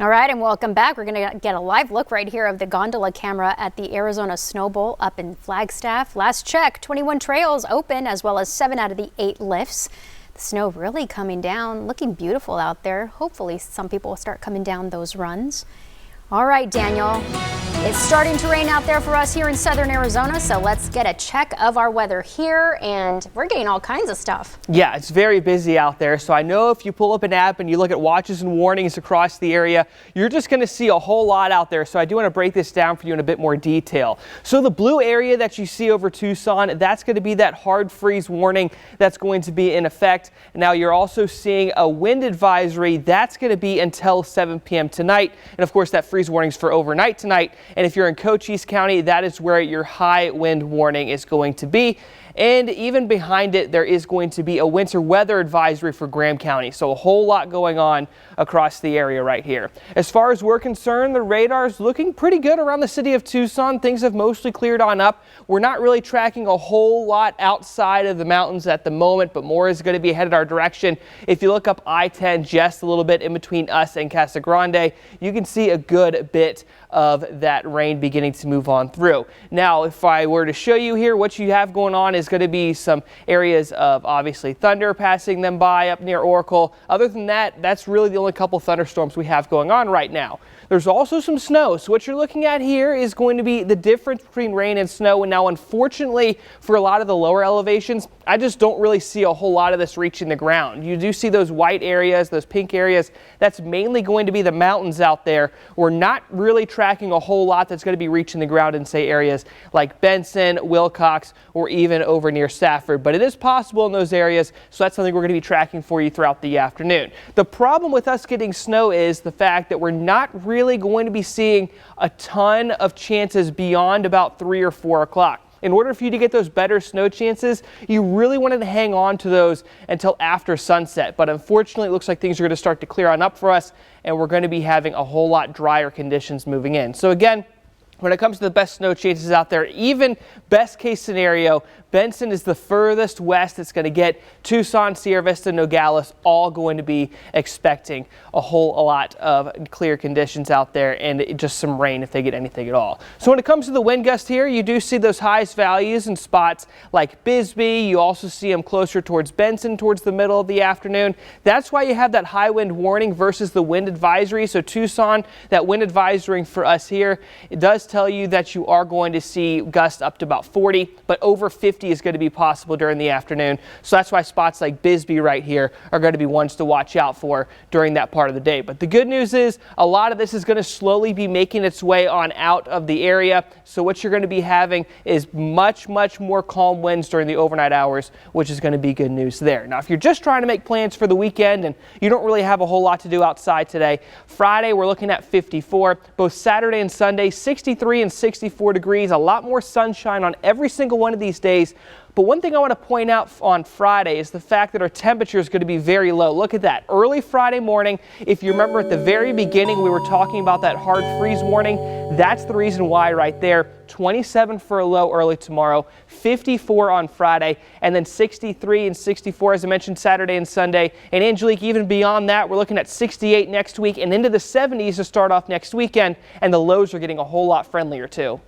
All right, and welcome back. We're going to get a live look right here of the gondola camera at the Arizona Snow Bowl up in Flagstaff. Last check, 21 trails open as well as 7 out of the 8 lifts. The snow really coming down, looking beautiful out there. Hopefully some people will start coming down those runs. All right, Daniel, it's starting to rain out there for us here in southern Arizona, so let's get a check of our weather here, and we're getting all kinds of stuff. Yeah, it's very busy out there, so I know if you pull up an app and you look at watches and warnings across the area, you're just going to see a whole lot out there, so I do want to break this down for you in a bit more detail. So the blue area that you see over Tucson, that's going to be that hard freeze warning that's going to be in effect. Now you're also seeing a wind advisory that's going to be until 7 p.m. tonight, and of course that freeze warnings for overnight tonight. And if you're in Cochise County, that is where your high wind warning is going to be. And even behind it, there is going to be a winter weather advisory for Graham County. So a whole lot going on across the area right here. As far as we're concerned, the radar is looking pretty good around the city of Tucson. Things have mostly cleared on up. We're not really tracking a whole lot outside of the mountains at the moment, but more is going to be headed our direction. If you look up I-10 just a little bit in between us and Casa Grande, you can see a good bit of that rain beginning to move on through. Now, if I were to show you here, what you have going on is going to be some areas of obviously thunder passing them by up near Oracle. Other than that, that's really the only couple thunderstorms we have going on right now. There's also some snow. So what you're looking at here is going to be the difference between rain and snow. And now, unfortunately, for a lot of the lower elevations, I just don't really see a whole lot of this reaching the ground. You do see those white areas, those pink areas. That's mainly going to be the mountains out there. We're not really tracking a whole lot that's going to be reaching the ground in, say, areas like Benson, Wilcox, or even over near Safford. But it is possible in those areas, so that's something we're going to be tracking for you throughout the afternoon. The problem with us getting snow is the fact that we're not really going to be seeing a ton of chances beyond about 3 or 4 o'clock. In order for you to get those better snow chances, you really wanted to hang on to those until after sunset. But unfortunately, it looks like things are going to start to clear on up for us, and we're going to be having a whole lot drier conditions moving in. So again, when it comes to the best snow chances out there, even best case scenario, Benson is the furthest west it's going to get. Tucson, Sierra Vista, Nogales, all going to be expecting a whole lot of clear conditions out there and just some rain if they get anything at all. So when it comes to the wind gust here, you do see those highest values in spots like Bisbee. You also see them closer towards Benson towards the middle of the afternoon. That's why you have that high wind warning versus the wind advisory. So Tucson, that wind advisory for us here, it does tell you that you are going to see gusts up to about 40, but over 50 is going to be possible during the afternoon. So that's why spots like Bisbee right here are going to be ones to watch out for during that part of the day. But the good news is a lot of this is going to slowly be making its way on out of the area. So what you're going to be having is much more calm winds during the overnight hours, which is going to be good news there. Now, if you're just trying to make plans for the weekend and you don't really have a whole lot to do outside today, Friday we're looking at 54, both Saturday and Sunday, 63 and 64 degrees, a lot more sunshine on every single one of these days. But one thing I want to point out on Friday is the fact that our temperature is going to be very low. Look at that. Early Friday morning, if you remember at the very beginning, we were talking about that hard freeze warning. That's the reason why right there. 27 for a low early tomorrow, 54 on Friday, and then 63 and 64, as I mentioned, Saturday and Sunday. And Angelique, even beyond that, we're looking at 68 next week and into the 70s to start off next weekend. And the lows are getting a whole lot friendlier too.